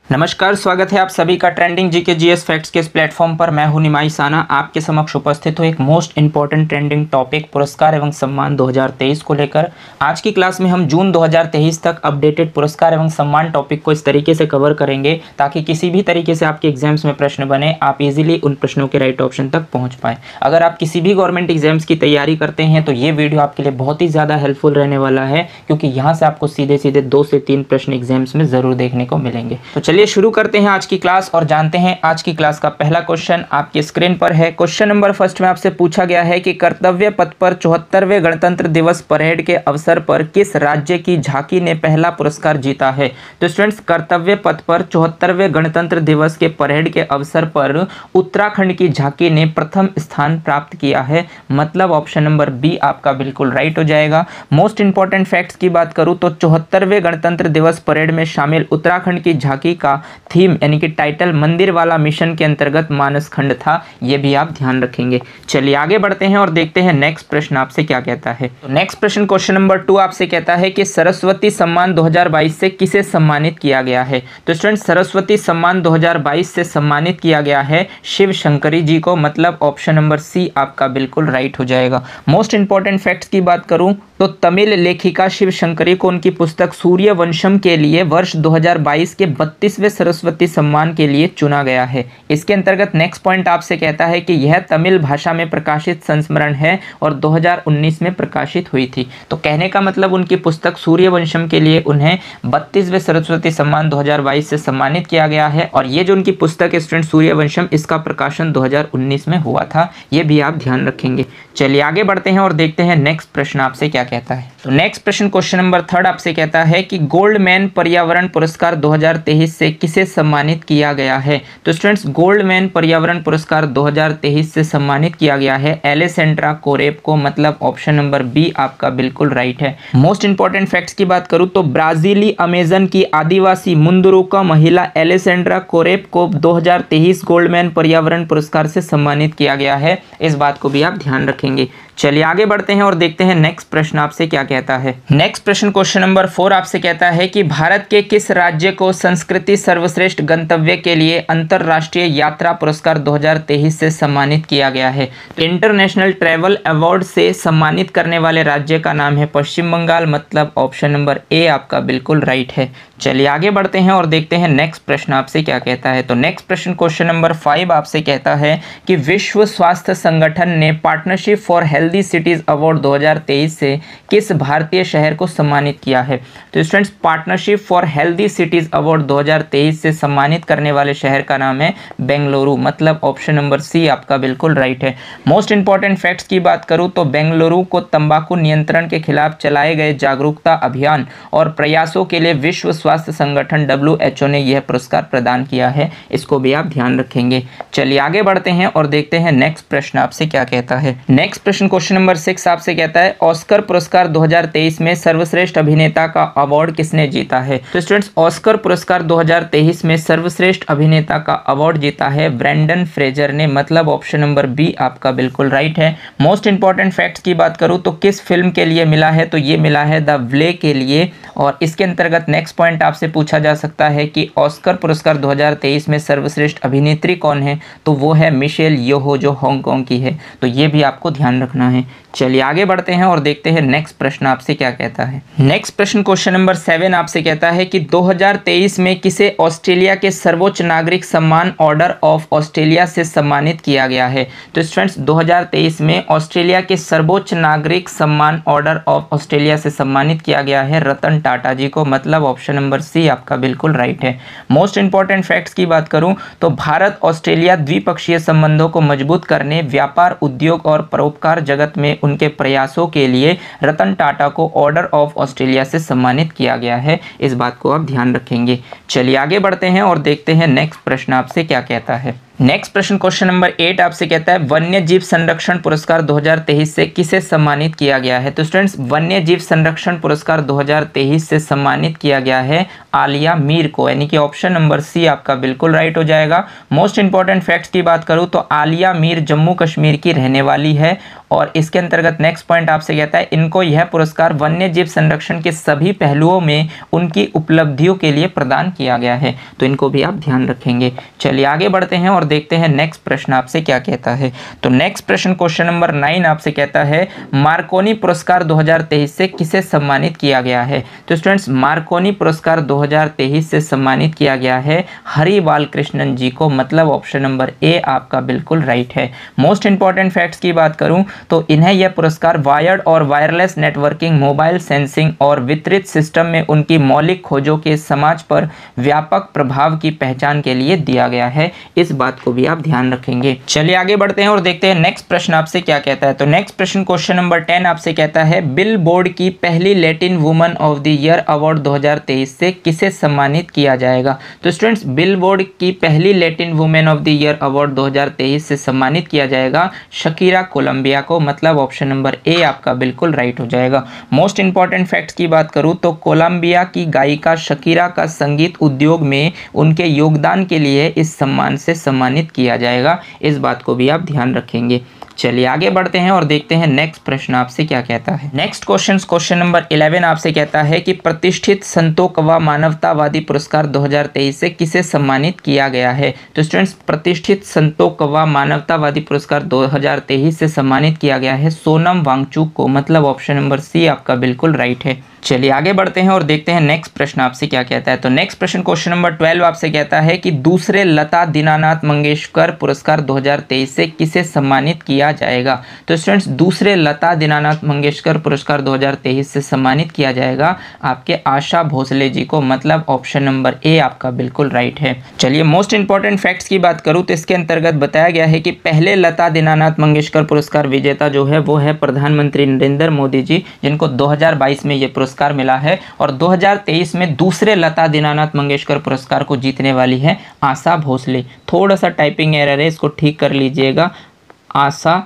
नमस्कार, स्वागत है आप सभी का ट्रेंडिंग जीके जीएस फैक्ट्स के इस प्लेटफॉर्म पर। मैं हूं निमाई साना, आपके समक्ष उपस्थित हूं एक मोस्ट इंपॉर्टेंट ट्रेंडिंग टॉपिक पुरस्कार एवं सम्मान 2023 को लेकर। आज की क्लास में हम जून 2023 तक अपडेटेड पुरस्कार एवं सम्मान टॉपिक को इस तरीके से कवर करेंगे ताकि किसी भी तरीके से आपके एग्जाम्स में प्रश्न बने, आप इजीली उन प्रश्नों के राइट ऑप्शन तक पहुँच पाए। अगर आप किसी भी गवर्नमेंट एग्जाम्स की तैयारी करते हैं तो ये वीडियो आपके लिए बहुत ही ज़्यादा हेल्पफुल रहने वाला है, क्योंकि यहाँ से आपको सीधे सीधे 2 से 3 प्रश्न एग्जाम्स में ज़रूर देखने को मिलेंगे। तो चलिए शुरू करते हैं आज की क्लास और जानते हैं आज की क्लास का पहला क्वेश्चन आपकी स्क्रीन पर है। क्वेश्चन नंबर फर्स्ट में आपसे पूछा गया है कि कर्तव्य पथ पर 74वें गणतंत्र दिवस परेड के अवसर पर किस राज्य की झांकी ने पहला पुरस्कार जीता है। तो स्टूडेंट्स, कर्तव्य पथ पर 74वें गणतंत्र दिवस के परेड के अवसर पर उत्तराखंड की झांकी ने प्रथम स्थान प्राप्त किया है, मतलब ऑप्शन नंबर बी आपका बिल्कुल राइट हो जाएगा। मोस्ट इंपॉर्टेंट फैक्ट्स की बात करूं तो 74वें गणतंत्र दिवस परेड में शामिल उत्तराखंड की झांकी का थीम यानी कि टाइटल मंदिर वाला मिशन के अंतर्गत मानस खंड था, ये भी आप ध्यान रखेंगे। चलिए आगे बढ़ते हैं और देखते हैं नेक्स्ट प्रश्न आपसे क्या कहता है। तो नेक्स्ट प्रश्न क्वेश्चन नंबर 2 आपसे कहता है कि सरस्वती सम्मान 2022 से किसे सम्मानित किया गया है। तो स्टूडेंट, सरस्वती सम्मान 2022 से सम्मानित किया गया है शिव शंकरी जी को, मतलब ऑप्शन नंबर सी आपका बिल्कुल राइट हो जाएगा। मोस्ट इंपॉर्टेंट फैक्ट्स की बात करूं तो तमिल लेखिका शिव शंकरी को उनकी पुस्तक सूर्यवंशम के लिए वर्ष 2022 के 32वें सरस्वती सम्मान के लिए चुना गया है। इसके अंतर्गत नेक्स्ट पॉइंट आपसे कहता है कि यह तमिल भाषा में प्रकाशित संस्मरण है और 2019 में प्रकाशित हुई थी। तो कहने का मतलब उनकी पुस्तक सूर्यवंशम के लिए उन्हें 32वें सरस्वती सम्मान 2022 से सम्मानित किया गया है, और ये जो उनकी पुस्तक है स्टूडेंट सूर्यवंशम, इसका प्रकाशन 2019 में हुआ था, ये भी आप ध्यान रखेंगे। चलिए आगे बढ़ते हैं और देखते हैं नेक्स्ट प्रश्न आपसे क्या कहता है। तो नेक्स्ट प्रश्न क्वेश्चन नंबर 3 आपसे कहता है कि गोल्डमैन पर्यावरण पुरस्कार 2023 से किसे सम्मानित किया गया है। तो स्टूडेंट्स, गोल्डमैन पर्यावरण पुरस्कार 2023 से सम्मानित किया गया है एलेसेंड्रा कोरेप को, मतलब ऑप्शन नंबर बी आपका बिल्कुल राइट है। मोस्ट इंपॉर्टेंट फैक्ट्स की बात करूं तो ब्राजीली अमेजन की आदिवासी मुंदुरुका महिला एलेसेंड्रा कोरेप को 2023 गोल्डमैन पर्यावरण पुरस्कार से सम्मानित किया गया है, इस बात को भी आप ध्यान रखेंगे। चलिए आगे बढ़ते हैं और देखते हैं नेक्स्ट प्रश्न आपसे क्या कहता है। नेक्स्ट प्रश्न क्वेश्चन नंबर 4 आपसे कहता है कि भारत के किस राज्य को संस्कृति सर्वश्रेष्ठ गंतव्य के लिए अंतरराष्ट्रीय यात्रा पुरस्कार 2023 से सम्मानित किया गया है। तो इंटरनेशनल ट्रैवल अवार्ड से सम्मानित करने वाले राज्य का नाम है पश्चिम बंगाल, मतलब ऑप्शन नंबर ए आपका बिल्कुल राइट है। चलिए आगे बढ़ते हैं और देखते हैं नेक्स्ट प्रश्न आपसे क्या कहता है। तो नेक्स्ट प्रश्न क्वेश्चन नंबर 5 आपसे कहता है कि विश्व स्वास्थ्य संगठन ने partnership for healthy cities award 2023 से किस भारतीय शहर को सम्मानित किया है। तो students, partnership for healthy cities award 2023 से सम्मानित करने वाले शहर का नाम है बेंगलुरु, मतलब ऑप्शन नंबर सी आपका बिल्कुल राइट है। मोस्ट इंपॉर्टेंट फैक्ट्स की बात करूं तो बेंगलुरु को तंबाकू नियंत्रण के खिलाफ चलाए गए जागरूकता अभियान और प्रयासों के लिए विश्व स्वास्थ्य संगठन WHO ने यह पुरस्कार प्रदान किया है, इसको भी आप ध्यान रखेंगे। चलिए आगे बढ़ते हैं और देखते हैं नेक्स्ट प्रश्न आपसे क्या कहता है। नेक्स्ट प्रश्न क्वेश्चन नंबर 6 आपसे कहता है ऑस्कर पुरस्कार 2023 में सर्वश्रेष्ठ अभिनेता का अवार्ड किसने जीता है। तो स्टूडेंट्स, ऑस्कर पुरस्कार 2023 में सर्वश्रेष्ठ अभिनेता का अवार्ड जीता है ब्रेंडन फ्रेजर ने, मतलब ऑप्शन नंबर बी आपका बिल्कुल राइट है। मोस्ट इंपॉर्टेंट फैक्ट्स की बात करूं तो किस फिल्म के लिए मिला है, तो ये मिला है द व्ले के लिए, और इसके अंतर्गत नेक्स्ट पॉइंट आपसे पूछा जा सकता है कि ऑस्कर पुरस्कार 2023 में सर्वश्रेष्ठ अभिनेत्री कौन है, तो वो है मिशेल योहो जो हांगकांग की है, तो ये भी आपको ध्यान रखना है। चलिए आगे बढ़ते हैं और देखते हैं नेक्स्ट प्रश्न आपसे क्या कहता है। नेक्स्ट प्रश्न क्वेश्चन नंबर 7 आपसे कहता है कि 2023 में किसे ऑस्ट्रेलिया के सर्वोच्च नागरिक सम्मान ऑर्डर ऑफ ऑस्ट्रेलिया से सम्मानित किया गया है। तो स्टूडेंट्स, 2023 में ऑस्ट्रेलिया के सर्वोच्च नागरिक सम्मान ऑर्डर ऑफ ऑस्ट्रेलिया से सम्मानित किया गया है रतन टाटा जी को, मतलब ऑप्शन नंबर सी आपका बिल्कुल राइट है। मोस्ट इंपॉर्टेंट फैक्ट्स की बात करूं तो भारत ऑस्ट्रेलिया द्विपक्षीय संबंधों को मजबूत करने, व्यापार, उद्योग और परोपकार जगत में उनके प्रयासों के लिए रतन टाटा को ऑर्डर ऑफ ऑस्ट्रेलिया से सम्मानित किया गया है, इस बात को आप ध्यान रखेंगे। चलिए आगे बढ़ते हैं और देखते हैं नेक्स्ट प्रश्न आपसे क्या कहता है। नेक्स्ट प्रश्न क्वेश्चन नंबर 8 आपसे कहता है वन्य जीव संरक्षण पुरस्कार 2023 से किसे सम्मानित किया गया है। तो स्टूडेंट्स वन्य जीव संरक्षण पुरस्कार 2023 से सम्मानित किया गया है आलिया मीर को, यानी कि ऑप्शन नंबर सी आपका बिल्कुल राइट हो जाएगा। मोस्ट इंपॉर्टेंट फैक्ट्स की बात करूं तो आलिया मीर जम्मू कश्मीर की रहने वाली है और इसके अंतर्गत नेक्स्ट पॉइंट आपसे कहता है इनको यह पुरस्कार वन्य जीव संरक्षण के सभी पहलुओं में उनकी उपलब्धियों के लिए प्रदान किया गया है, तो इनको भी आप ध्यान रखेंगे। चलिए आगे बढ़ते हैं और देखते हैं नेक्स्ट प्रश्न आपसे क्या कहता है। तो नेक्स्ट प्रश्न क्वेश्चन नंबर 9 आपसे कहता है मार्कोनी पुरस्कार 2023 से किसे सम्मानित किया गया है। तो स्टूडेंट्स मार्कोनी पुरस्कार 2023 से सम्मानित किया गया है हरि बालकृष्णन जी को, मतलब ऑप्शन नंबर ए आपका बिल्कुल राइट है। मोस्ट इंपॉर्टेंट फैक्ट्स की बात करूं तो इन्हें यह पुरस्कार वायर्ड और वायरलेस नेटवर्किंग, मोबाइल सेंसिंग और वितरित सिस्टम में उनकी मौलिक खोजों के समाज पर व्यापक प्रभाव की पहचान के लिए दिया गया है, इस बात को भी आप ध्यान रखेंगे। चलिए आगे बढ़ते हैं और देखते हैं नेक्स्ट प्रश्न आपसे क्या कहता है। तो नेक्स्ट प्रश्न क्वेश्चन नंबर 10 आपसे कहता है बिल बोर्ड की पहली Latin woman of the year award 2023 से किसे सम्मानित किया जाएगा। तो स्टूडेंट्स बिल बोर्ड की पहली Latin women of the year award 2023 से सम्मानित किया जाएगा शकीरा कोलंबिया को, मतलब ऑप्शन नंबर ए आपका बिल्कुल राइट हो जाएगा। मोस्ट इंपॉर्टेंट फैक्ट्स की बात करूं तो कोलंबिया की गायिका शकीरा का संगीत उद्योग में उनके योगदान के लिए इस सम्मान से सम्मानित किया जाएगा, इस बात को भी आप ध्यान रखेंगे। चलिए आगे बढ़ते हैं और देखते हैं नेक्स्ट प्रश्न आपसे क्या कहता है। नेक्स्ट क्वेश्चन नंबर 11 आपसे कहता है कि प्रतिष्ठित संतोकवा मानवतावादी पुरस्कार 2023 से किसे सम्मानित किया गया है। तो स्टूडेंट्स प्रतिष्ठित संतोकवा मानवतावादी पुरस्कार 2023 से सम्मानित किया गया है सोनम वांगचुक को, मतलब ऑप्शन नंबर सी आपका बिल्कुल राइट है। चलिए आगे बढ़ते हैं और देखते हैं नेक्स्ट प्रश्न आपसे क्या कहता है। तो नेक्स्ट प्रश्न क्वेश्चन नंबर 12 आपसे कहता है कि दूसरे लता दीनानाथ मंगेशकर पुरस्कार 2023 से किसे सम्मानित किया जाएगा। तो स्टूडेंट्स दूसरे लता दीनानाथ मंगेशकर पुरस्कार 2023 से सम्मानित किया जाएगा आपके आशा भोसले जी को, मतलब ऑप्शन नंबर ए आपका बिल्कुल राइट है। चलिए मोस्ट इंपॉर्टेंट फैक्ट्स की बात करूँ तो इसके अंतर्गत बताया गया है कि पहले लता दीनानाथ मंगेशकर पुरस्कार विजेता जो है वो है प्रधानमंत्री नरेंद्र मोदी जी, जिनको 2022 में ये पुरस्कार मिला है और 2023 में दूसरे लता दीनानाथ मंगेशकर पुरस्कार को जीतने वाली है आशा भोसले। थोड़ा सा टाइपिंग एरर है, इसको ठीक कर लीजिएगा। आशा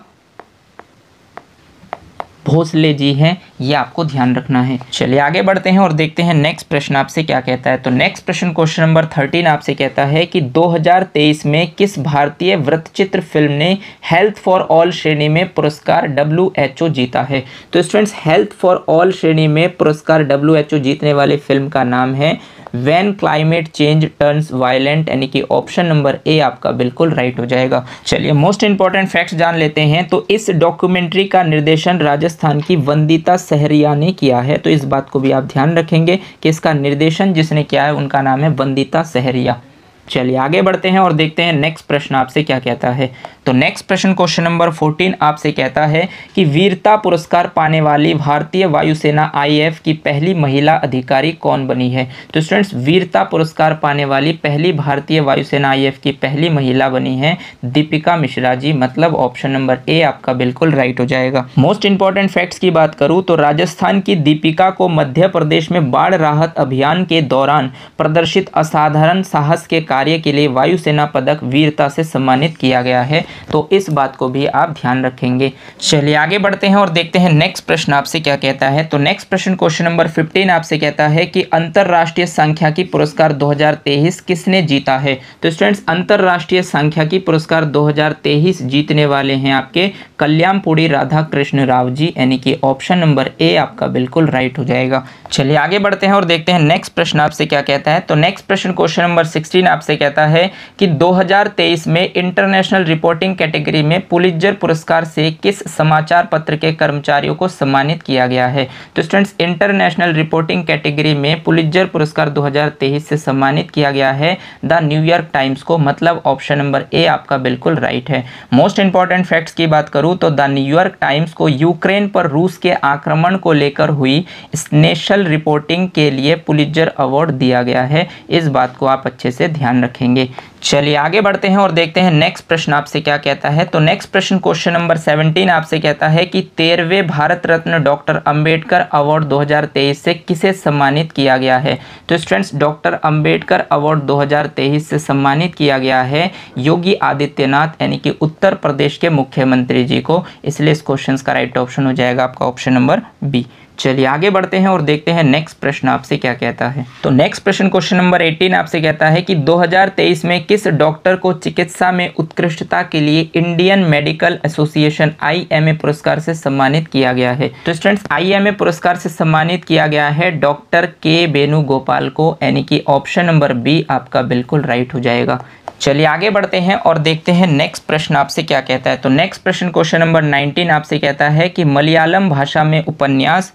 भोसले जी हैं, ये आपको ध्यान रखना है। चलिए आगे बढ़ते हैं और देखते हैं नेक्स्ट प्रश्न आपसे क्या कहता है। तो नेक्स्ट प्रश्न क्वेश्चन नंबर 13 आपसे कहता है कि 2023 में किस भारतीय वृत्तचित्र फिल्म ने हेल्थ फॉर ऑल श्रेणी में पुरस्कार WHO जीता है। तो स्टूडेंट्स हेल्थ फॉर ऑल श्रेणी में पुरस्कार WHO जीतने वाली फिल्म का नाम है when climate change turns violent, यानी कि ऑप्शन नंबर ए आपका बिल्कुल राइट हो जाएगा। चलिए मोस्ट इंपॉर्टेंट फैक्ट्स जान लेते हैं। तो इस डॉक्यूमेंट्री का निर्देशन राजस्थान की वंदिता सहरिया ने किया है, तो इस बात को भी आप ध्यान रखेंगे कि इसका निर्देशन जिसने किया है उनका नाम है वंदिता सहरिया। चलिए आगे बढ़ते हैं और देखते हैं नेक्स्ट प्रश्न आपसे क्या कहता है। तो नेक्स्ट प्रश्न क्वेश्चन नंबर 14 आपसे कहता है कि वीरता पुरस्कार पाने वाली भारतीय वायुसेना IAF की पहली महिला अधिकारी कौन बनी है। तो स्टूडेंट्स वीरता पुरस्कार पाने वाली पहली भारतीय वायुसेना IAF की पहली महिला बनी है दीपिका मिश्रा जी, मतलब ऑप्शन नंबर ए आपका बिल्कुल राइट हो जाएगा। मोस्ट इंपॉर्टेंट फैक्ट्स की बात करूं तो राजस्थान की दीपिका को मध्य प्रदेश में बाढ़ राहत अभियान के दौरान प्रदर्शित असाधारण साहस के कार्य के लिए वायुसेना पदक वीरता से सम्मानित किया गया है, तो इस बात को भी आप ध्यान रखेंगे। चलिए आगे बढ़ते हैं और देखते हैं नेक्स्ट प्रश्न आपसे क्या कहता है। तो नेक्स्ट प्रश्न क्वेश्चन नंबर 15 आपसे कहता है कि अंतरराष्ट्रीय सांख्यिकी पुरस्कार 2023 किसने जीता है। तो स्टूडेंट्स अंतरराष्ट्रीय सांख्यिकी पुरस्कार 2023 जीतने वाले हैं आपके कल्याणपुरी राधा कृष्ण राव जी, यानी कि ऑप्शन नंबर ए आपका बिल्कुल राइट हो जाएगा। चलिए आगे बढ़ते हैं और देखते हैं नेक्स्ट प्रश्न आपसे क्या कहता है। तो नेक्स्ट प्रश्न क्वेश्चन नंबर 16 आपसे कहता है कि 2023 में इंटरनेशनल रिपोर्टिंग कैटेगरी में पुलित्जर पुरस्कार से किस समाचार पत्र के कर्मचारियों को सम्मानित किया गया है। तो स्टूडेंट्स इंटरनेशनल रिपोर्टिंग कैटेगरी में पुलित्जर पुरस्कार 2023 से सम्मानित किया गया है द न्यूयॉर्क टाइम्स को, मतलब ऑप्शन नंबर ए आपका बिल्कुल राइट है। मोस्ट इंपॉर्टेंट फैक्ट्स की बात करूं तो द न्यूयॉर्क टाइम्स को यूक्रेन पर रूस के आक्रमण को लेकर हुई स्पेशल रिपोर्टिंग के लिए पुलित्जर अवार्ड दिया गया है, इस बात को आप अच्छे से ध्यान ध्यान रखेंगे। चलिए आगे बढ़ते हैं और देखते हैं नेक्स्ट प्रश्न आपसे क्या कहता है। तो नेक्स्ट प्रश्न क्वेश्चन नंबर 17 आपसे कहता है कि 13वें भारत रत्न डॉक्टर अंबेडकर अवार्ड 2023 से किसे सम्मानित किया गया है। तो स्टूडेंट्स, डॉक्टर अंबेडकर अवार्ड 2023 से सम्मानित किया गया है योगी आदित्यनाथ यानी कि उत्तर प्रदेश के मुख्यमंत्री जी को, इसलिए इस क्वेश्चन का राइट ऑप्शन हो जाएगा आपका ऑप्शन नंबर बी। चलिए आगे बढ़ते हैं और देखते हैं नेक्स्ट प्रश्न आपसे क्या कहता है। तो नेक्स्ट प्रश्न क्वेश्चन नंबर 18 आपसे कहता है कि 2023 में किस डॉक्टर को चिकित्सा में उत्कृष्टता के लिए इंडियन मेडिकल एसोसिएशन IMA पुरस्कार से सम्मानित किया गया है। तो स्टूडेंट्स, IMA पुरस्कार से सम्मानित किया गया है डॉक्टर के वेणुगोपाल को, यानी कि ऑप्शन नंबर बी आपका बिल्कुल राइट हो जाएगा। चलिए आगे बढ़ते हैं और देखते हैं नेक्स्ट प्रश्न आपसे क्या कहता है। तो नेक्स्ट प्रश्न क्वेश्चन नंबर 19 आपसे कहता है कि मलयालम भाषा में उपन्यास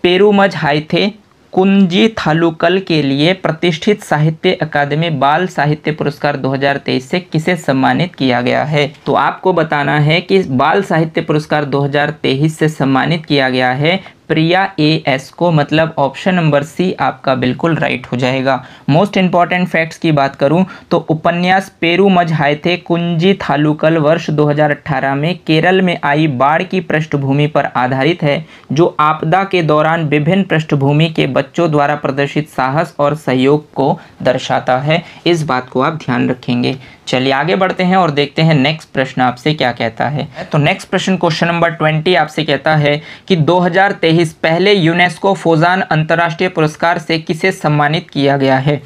पेरुमज हाइथे कुंजी थालुकल के लिए प्रतिष्ठित साहित्य अकादमी बाल साहित्य पुरस्कार 2023 से किसे सम्मानित किया गया है। तो आपको बताना है कि बाल साहित्य पुरस्कार 2023 से सम्मानित किया गया है प्रिया AS को, मतलब ऑप्शन नंबर सी आपका बिल्कुल राइट हो जाएगा। मोस्ट इंपॉर्टेंट फैक्ट्स की बात करूं तो उपन्यास पेरुमज हाइथे कुंजी थालुकल वर्ष 2018 में केरल में आई बाढ़ की पृष्ठभूमि पर आधारित है, जो आपदा के दौरान विभिन्न पृष्ठभूमि के बच्चों द्वारा प्रदर्शित साहस और सहयोग को दर्शाता है। इस बात को आप ध्यान रखेंगे। चलिए आगे बढ़ते हैं और देखते हैं नेक्स्ट प्रश्न आपसे क्या कहता है। तो नेक्स्ट प्रश्न क्वेश्चन नंबर 20 आपसे कहता है कि 2023 पहले यूनेस्को फोजान अंतर्राष्ट्रीय पुरस्कार से किसे सम्मानित किया गया है।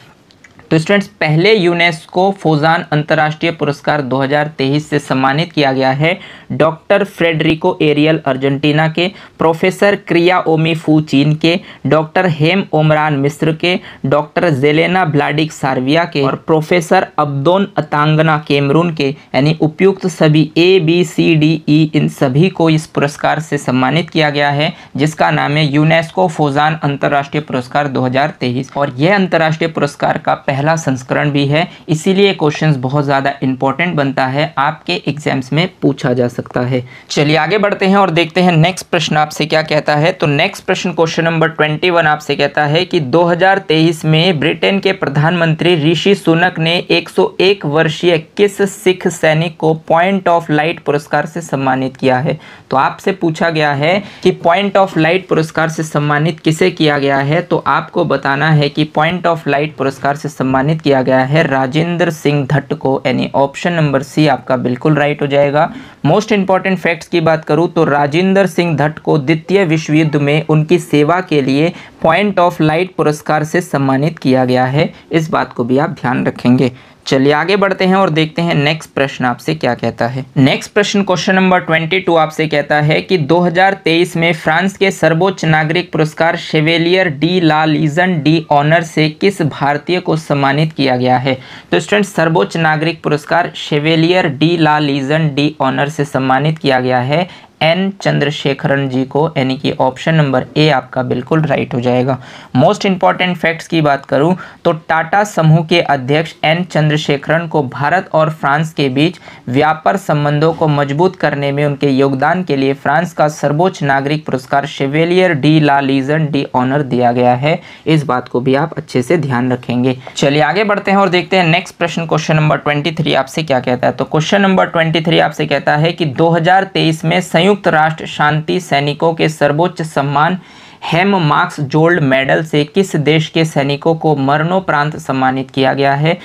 तो स्टूडेंट्स, पहले यूनेस्को फोजान अंतर्राष्ट्रीय पुरस्कार 2023 से सम्मानित किया गया है डॉक्टर फ्रेडरिको एरियल अर्जेंटीना के, प्रोफेसर क्रियाओमी फू चीन के, डॉक्टर हेम ओमरान मिस्र के, डॉक्टर जेलेना ब्लाडिक सार्विया के और प्रोफेसर अब्दोन अतांगना कैमरून के, यानी उपयुक्त सभी ABCDE इन सभी को इस पुरस्कार से सम्मानित किया गया है, जिसका नाम है यूनेस्को फोजान अंतर्राष्ट्रीय पुरस्कार 2023। और यह अंतर्राष्ट्रीय पुरस्कार का पहला संस्करण भी है, इसीलिए क्वेश्चंस बहुत ज़्यादा इंपॉर्टेंट बनता है, आपके एग्जाम्स में पूछा जा सकता है। चलिए आगे बढ़ते हैं और देखते हैं नेक्स्ट प्रश्न आपसे क्या कहता है। तो नेक्स्ट प्रश्न क्वेश्चन नंबर 21 आपसे कहता है कि 2023 में ब्रिटेन के प्रधानमंत्री ऋषि सुनक ने 101 वर्षीय किस सिख सैनिक को पॉइंट ऑफ लाइट पुरस्कार से सम्मानित किया है। तो आपसे पूछा गया है कि पॉइंट ऑफ लाइट पुरस्कार से सम्मानित किसे किया गया है। तो आपको बताना है कि पॉइंट ऑफ लाइट पुरस्कार से सम्मानित किया गया है राजेंद्र सिंह धट को, यानी ऑप्शन नंबर सी आपका बिल्कुल राइट हो जाएगा। मोस्ट इंपॉर्टेंट फैक्ट्स की बात करूं तो राजेंद्र सिंह धट को द्वितीय विश्व युद्ध में उनकी सेवा के लिए पॉइंट ऑफ लाइट पुरस्कार से सम्मानित किया गया है, इस बात को भी आप ध्यान रखेंगे। चलिए आगे बढ़ते हैं और देखते हैं नेक्स्ट प्रश्न आपसे क्या कहता है। नेक्स्ट प्रश्न क्वेश्चन नंबर 22 आपसे कहता है कि 2023 में फ्रांस के सर्वोच्च नागरिक पुरस्कार शेवेलियर डी ला लीजन डी ऑनर से किस भारतीय को सम्मानित किया गया है। तो स्टूडेंट, सर्वोच्च नागरिक पुरस्कार शेवेलियर डी ला लीजन डी ऑनर से सम्मानित किया गया है N चंद्रशेखरन जी को, यानी कि ऑप्शन नंबर ए आपका बिल्कुल राइट हो जाएगा। मोस्ट इंपॉर्टेंट फैक्ट्स की बात करूं तो टाटा समूह के अध्यक्ष N चंद्रशेखरन को भारत और फ्रांस के बीच व्यापार संबंधों को मजबूत करने में उनके योगदान के लिए फ्रांस का सर्वोच्च नागरिक पुरस्कार शेवेलियर डी ला लीजन डी ऑनर दिया गया है, इस बात को भी आप अच्छे से ध्यान रखेंगे। चलिए आगे बढ़ते हैं और देखते हैं नेक्स्ट प्रश्न क्वेश्चन नंबर 23 आपसे क्या कहता है। तो क्वेश्चन नंबर 23 आपसे कहता है कि 2023 में संयुक्त राष्ट्र शांति सैनिकों के सर्वोच्च सम्मान हेम मार्क्स गोल्ड मेडल से किस देश के सैनिकों को मरणोपरांत सम्मानित किया गया है।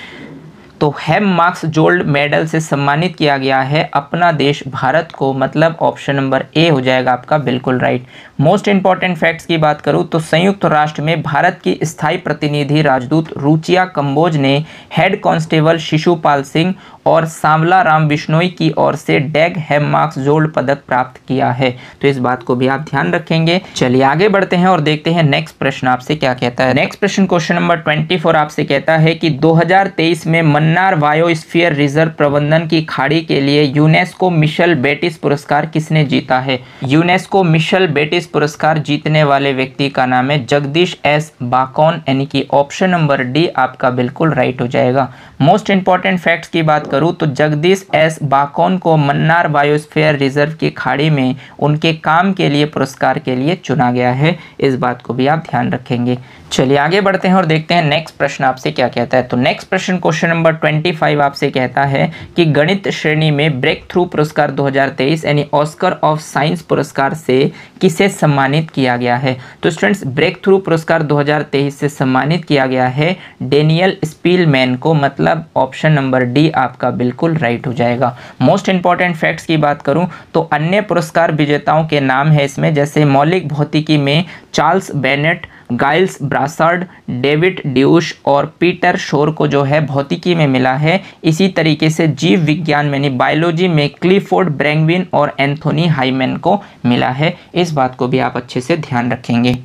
तो हेम मार्क्स गोल्ड मेडल से सम्मानित किया गया है अपना देश भारत को, मतलब ऑप्शन नंबर ए हो जाएगा आपका बिल्कुल राइट। मोस्ट इंपॉर्टेंट फैक्ट्स की बात करूं तो संयुक्त राष्ट्र में भारत की स्थायी प्रतिनिधि राजदूत रुचिया कंबोज ने हेड कांस्टेबल शिशुपाल सिंह और सांवला राम बिश्नोई की ओर से डैग हेम मार्क्स गोल्ड पदक प्राप्त किया है, तो इस बात को भी आप ध्यान रखेंगे। चलिए आगे बढ़ते हैं और देखते हैं नेक्स्ट प्रश्न आपसे क्या कहता है। नेक्स्ट प्रश्न क्वेश्चन नंबर 24 आपसे कहता है कि 2023 में मन्नार बायोस्फीयर रिजर्व प्रबंधन की खाड़ी के लिए यूनेस्को मिशेल बेटिस पुरस्कार किसने जीता है। यूनेस्को मिशेल बेटिस पुरस्कार जीतने वाले व्यक्ति का नाम है जगदीश एस बाकॉन, यानी कि ऑप्शन नंबर डी आपका बिल्कुल राइट हो जाएगा। मोस्ट इंपॉर्टेंट फैक्ट्स की बात करूं तो जगदीश एस बाकोन को मन्नार बायोस्फीयर रिजर्व की खाड़ी में उनके काम के लिए पुरस्कार के लिए चुना गया है। इस बात को भी आप ध्यान रखेंगे। चलिए आगे बढ़ते हैं और देखते हैं नेक्स्ट प्रश्न आपसे क्या कहता है। तो नेक्स्ट प्रश्न क्वेश्चन नंबर 25 आपसे कहता है कि गणित श्रेणी में ब्रेक थ्रू पुरस्कार 2023 यानी ऑस्कर ऑफ साइंस पुरस्कार से किसे सम्मानित किया गया है। तो स्टूडेंट्स ब्रेक थ्रू पुरस्कार 2023 से सम्मानित किया गया है डेनियल स्पीलमैन को, मतलब ऑप्शन नंबर डी आपका बिल्कुल राइट हो जाएगा। मोस्ट इंपॉर्टेंट फैक्ट्स की बात करूं तो अन्य पुरस्कार विजेताओं के नाम है इसमें, जैसे मौलिक भौतिकी में Charles Bennett, Gilles Brassard, David Deutsch और पीटर शोर को जो है भौतिकी में मिला है। इसी तरीके से जीव विज्ञान में यानी बायोलॉजी में क्लिफोर्ड ब्रैंगविन और एंथोनी हाइमन को मिला है। इस बात को भी आप अच्छे से ध्यान रखेंगे।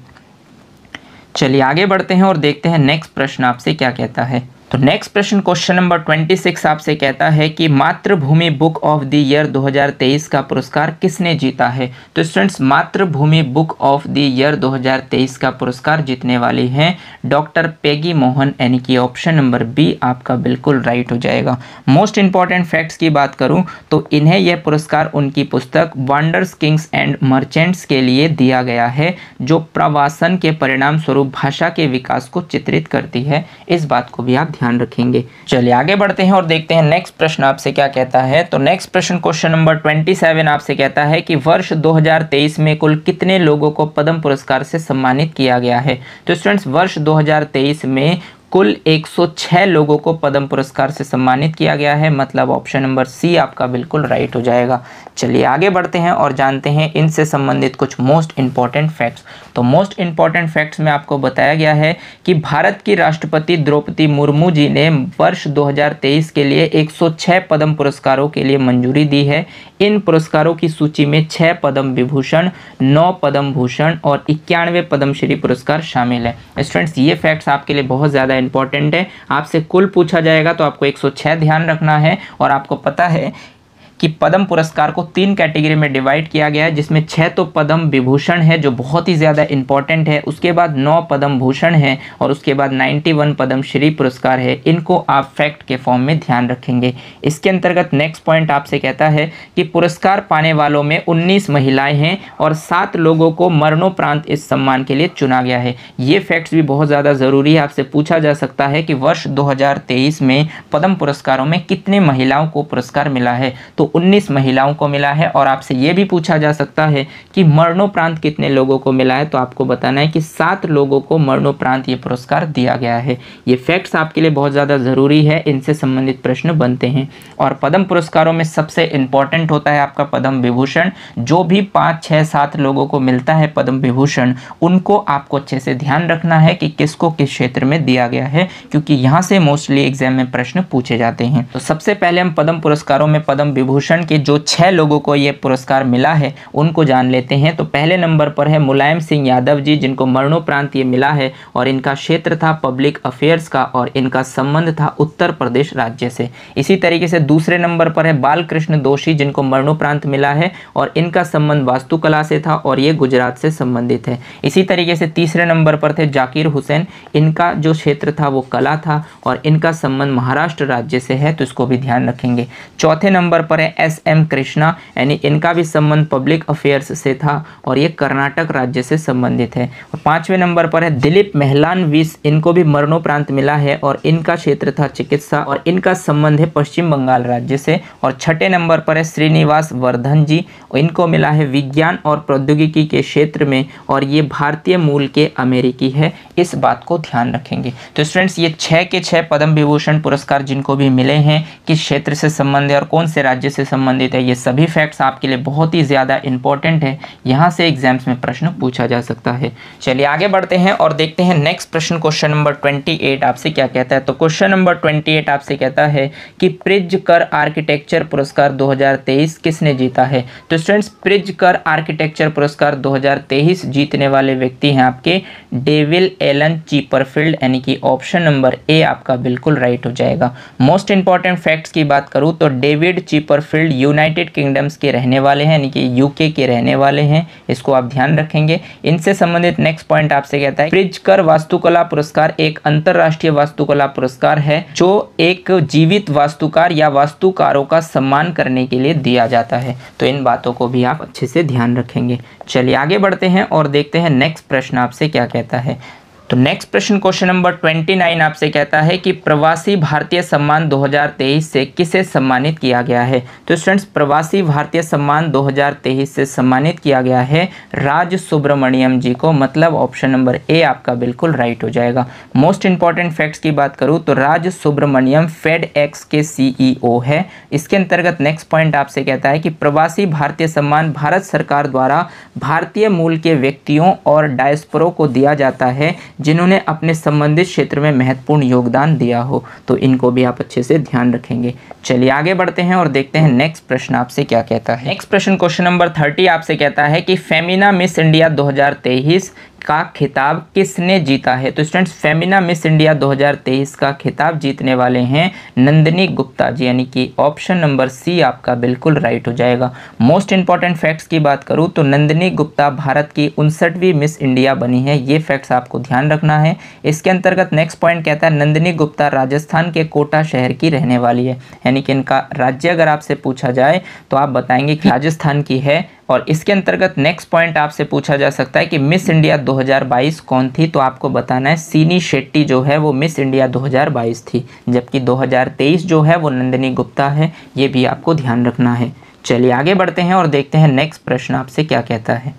चलिए आगे बढ़ते हैं और देखते हैं नेक्स्ट प्रश्न आपसे क्या कहता है। तो नेक्स्ट प्रश्न क्वेश्चन नंबर 26 आपसे कहता है कि मातृभूमि बुक ऑफ द ईयर 2023 का पुरस्कार किसने जीता है। तो स्टूडेंट्स मातृभूमि बुक ऑफ द ईयर 2023 का पुरस्कार जीतने वाली हैं डॉक्टर पेगी मोहन, यानी कि ऑप्शन नंबर बी आपका बिल्कुल राइट हो जाएगा। मोस्ट इंपॉर्टेंट फैक्ट्स की बात करूं तो इन्हें यह पुरस्कार उनकी पुस्तक वंडर्स किंग्स एंड मर्चेंट्स के लिए दिया गया है, जो प्रवासन के परिणाम स्वरूप भाषा के विकास को चित्रित करती है। इस बात को भी आप ध्यान रखेंगे। चलिए आगे बढ़ते हैं और देखते हैं नेक्स्ट प्रश्न आपसे क्या कहता है। तो नेक्स्ट प्रश्न क्वेश्चन नंबर 27 आपसे कहता है कि वर्ष 2023 में कुल कितने लोगों को पद्म पुरस्कार से सम्मानित किया गया है। तो स्टूडेंट्स वर्ष 2023 में कुल 106 लोगों को पद्म पुरस्कार से सम्मानित किया गया है, मतलब ऑप्शन नंबर सी आपका बिल्कुल राइट हो जाएगा। चलिए आगे बढ़ते हैं और जानते हैं इनसे संबंधित कुछ मोस्ट इंपॉर्टेंट फैक्ट्स। तो मोस्ट इंपॉर्टेंट फैक्ट्स में आपको बताया गया है कि भारत की राष्ट्रपति द्रौपदी मुर्मू जी ने वर्ष 2023 के लिए 106 पद्म पुरस्कारों के लिए मंजूरी दी है। इन पुरस्कारों की सूची में 6 पद्म विभूषण, 9 पद्म भूषण और 91 पद्मश्री पुरस्कार शामिल है। स्टूडेंट्स ये फैक्ट्स आपके लिए बहुत ज़्यादा इंपॉर्टेंट है। आपसे कुल पूछा जाएगा तो आपको 106 ध्यान रखना है। और आपको पता है कि पद्म पुरस्कार को 3 कैटेगरी में डिवाइड किया गया है, जिसमें 6 तो पद्म विभूषण है जो बहुत ही ज़्यादा इंपॉर्टेंट है, उसके बाद 9 पद्म भूषण है और उसके बाद 91 पद्मश्री पुरस्कार है। इनको आप फैक्ट के फॉर्म में ध्यान रखेंगे। इसके अंतर्गत नेक्स्ट पॉइंट आपसे कहता है कि पुरस्कार पाने वालों में 19 महिलाएं हैं और 7 लोगों को मरणोपरांत इस सम्मान के लिए चुना गया है। ये फैक्ट्स भी बहुत ज़्यादा ज़रूरी है। आपसे पूछा जा सकता है कि वर्ष 2023 में पद्म पुरस्कारों में कितने महिलाओं को पुरस्कार मिला है। तो 19 महिलाओं को मिला है। और आपसे ये भी पूछा जा सकता है कि मरणोपरांत कितने लोगों को मिला है। तो आपको बताना है कि 7 लोगों को मरणोपरांत ये पुरस्कार दिया गया है। ये फैक्ट्स आपके लिए बहुत ज़्यादा ज़रूरी है, इनसे संबंधित प्रश्न बनते हैं। और पद्म पुरस्कारों में सबसे इंपॉर्टेंट होता है आपका पद्म विभूषण। जो भी 5, 6, 7 लोगों को मिलता है पद्म विभूषण, उनको आपको अच्छे से ध्यान रखना है कि किसको किस क्षेत्र में दिया गया है, क्योंकि यहाँ से मोस्टली एग्जाम में प्रश्न पूछे जाते हैं। तो सबसे पहले हम पद्म पुरस्कारों में पद्म विभूषण के जो 6 लोगों को ये पुरस्कार मिला है उनको जान लेते हैं। तो पहले नंबर पर है मुलायम सिंह यादव जी, जिनको मरणोपरांत ये मिला है और इनका क्षेत्र था पब्लिक अफेयर्स का और इनका संबंध था उत्तर प्रदेश राज्य से। इसी तरीके से दूसरे नंबर पर है बालकृष्ण दोषी, जिनको मरणोपरांत मिला है और इनका संबंध वास्तुकला से था और ये गुजरात से संबंधित है। इसी तरीके से तीसरे नंबर पर थे जाकिर हुसैन, इनका जो क्षेत्र था वो कला था और इनका संबंध महाराष्ट्र राज्य से है, तो इसको भी ध्यान रखेंगे। चौथे नंबर पर है एस.एम. कृष्णा, यानी इनका भी संबंध पब्लिक अफेयर्स से था और ये कर्नाटक राज्य से संबंधित है। और पांचवें नंबर पर है दिलीप मेहलानविस, इनको भी मरणोपरांत मिला है और इनका क्षेत्र था चिकित्सा और इनका संबंध है पश्चिम बंगाल राज्य से। और छठे नंबर पर है श्रीनिवास वर्धन जी, इनको मिला है विज्ञान और प्रौद्योगिकी के क्षेत्र में और ये भारतीय मूल के अमेरिकी है। इस बात को ध्यान रखेंगे। तो स्टूडेंट्स ये 6 के 6 पद्म विभूषण पुरस्कार जिनको भी मिले हैं, किस क्षेत्र से संबंधित और कौन से राज्य से संबंधित है, ये सभी फैक्ट्स आपके लिए बहुत ही ज़्यादा इंपॉर्टेंट है। यहाँ से एग्जाम्स में प्रश्न पूछा जा सकता है। चलिए आगे बढ़ते हैं और देखते हैं नेक्स्ट प्रश्न क्वेश्चन नंबर 28 आपसे क्या कहता है। तो क्वेश्चन नंबर 28 आपसे कहता है कि प्रिज्जकर आर्किटेक्चर पुरस्कार 2023 किसने जीता है। तो स्टूडेंट्स प्रिज्जकर आर्किटेक्चर पुरस्कार 2023 जीतने वाले व्यक्ति हैं आपके डेविल एलन चीपरफील्ड, यानी कि ऑप्शन नंबर ए आपका बिल्कुल राइट हो जाएगा। मोस्ट इंपॉर्टेंट फैक्ट्स की बात करूँ तो डेविड चीपरफील्ड सॉमरफील्ड यूनाइटेड किंगडम्स के रहने वाले हैं, यानी कि यूके के रहने वाले हैं, इसको आप ध्यान रखेंगे। इनसे संबंधित नेक्स्ट पॉइंट आपसे कहता है प्रिज़कर वास्तुकला पुरस्कार एक अंतरराष्ट्रीय वास्तुकला पुरस्कार है जो एक जीवित वास्तुकार या वास्तुकारों का सम्मान करने के लिए दिया जाता है। तो इन बातों को भी आप अच्छे से ध्यान रखेंगे। चलिए आगे बढ़ते हैं और देखते हैं नेक्स्ट प्रश्न आपसे क्या कहता है। तो नेक्स्ट प्रश्न क्वेश्चन नंबर 29 आपसे कहता है कि प्रवासी भारतीय सम्मान 2023 से किसे सम्मानित किया गया है। तो स्टूडेंट्स, प्रवासी भारतीय सम्मान 2023 से सम्मानित किया गया है राज सुब्रमण्यम जी को, मतलब ऑप्शन नंबर ए आपका बिल्कुल राइट हो जाएगा। मोस्ट इंपॉर्टेंट फैक्ट्स की बात करूँ तो राज सुब्रमण्यम फेडएक्स के CEO है। इसके अंतर्गत नेक्स्ट पॉइंट आपसे कहता है कि प्रवासी भारतीय सम्मान भारत सरकार द्वारा भारतीय मूल के व्यक्तियों और डायस्पोरा को दिया जाता है जिन्होंने अपने संबंधित क्षेत्र में महत्वपूर्ण योगदान दिया हो। तो इनको भी आप अच्छे से ध्यान रखेंगे। चलिए आगे बढ़ते हैं और देखते हैं नेक्स्ट प्रश्न आपसे क्या कहता है। नेक्स्ट प्रश्न क्वेश्चन नंबर 30 आपसे कहता है कि फेमिना मिस इंडिया 2023 का खिताब किसने जीता है। तो स्टूडेंट्स, फेमिना मिस इंडिया 2023 का खिताब जीतने वाले हैं नंदिनी गुप्ता जी, यानी कि ऑप्शन नंबर सी आपका बिल्कुल राइट हो जाएगा। मोस्ट इंपॉर्टेंट फैक्ट्स की बात करूं तो नंदिनी गुप्ता भारत की 59वीं मिस इंडिया बनी है। ये फैक्ट्स आपको ध्यान रखना है। इसके अंतर्गत नेक्स्ट पॉइंट कहता है नंदिनी गुप्ता राजस्थान के कोटा शहर की रहने वाली है, यानी कि इनका राज्य अगर आपसे पूछा जाए तो आप बताएंगे कि राजस्थान की है। और इसके अंतर्गत नेक्स्ट पॉइंट आपसे पूछा जा सकता है कि मिस इंडिया 2022 कौन थी। तो आपको बताना है सीनी शेट्टी जो है वो मिस इंडिया 2022 थी, जबकि 2023 जो है वो नंदिनी गुप्ता है। ये भी आपको ध्यान रखना है। चलिए आगे बढ़ते हैं और देखते हैं नेक्स्ट प्रश्न आपसे क्या कहता है।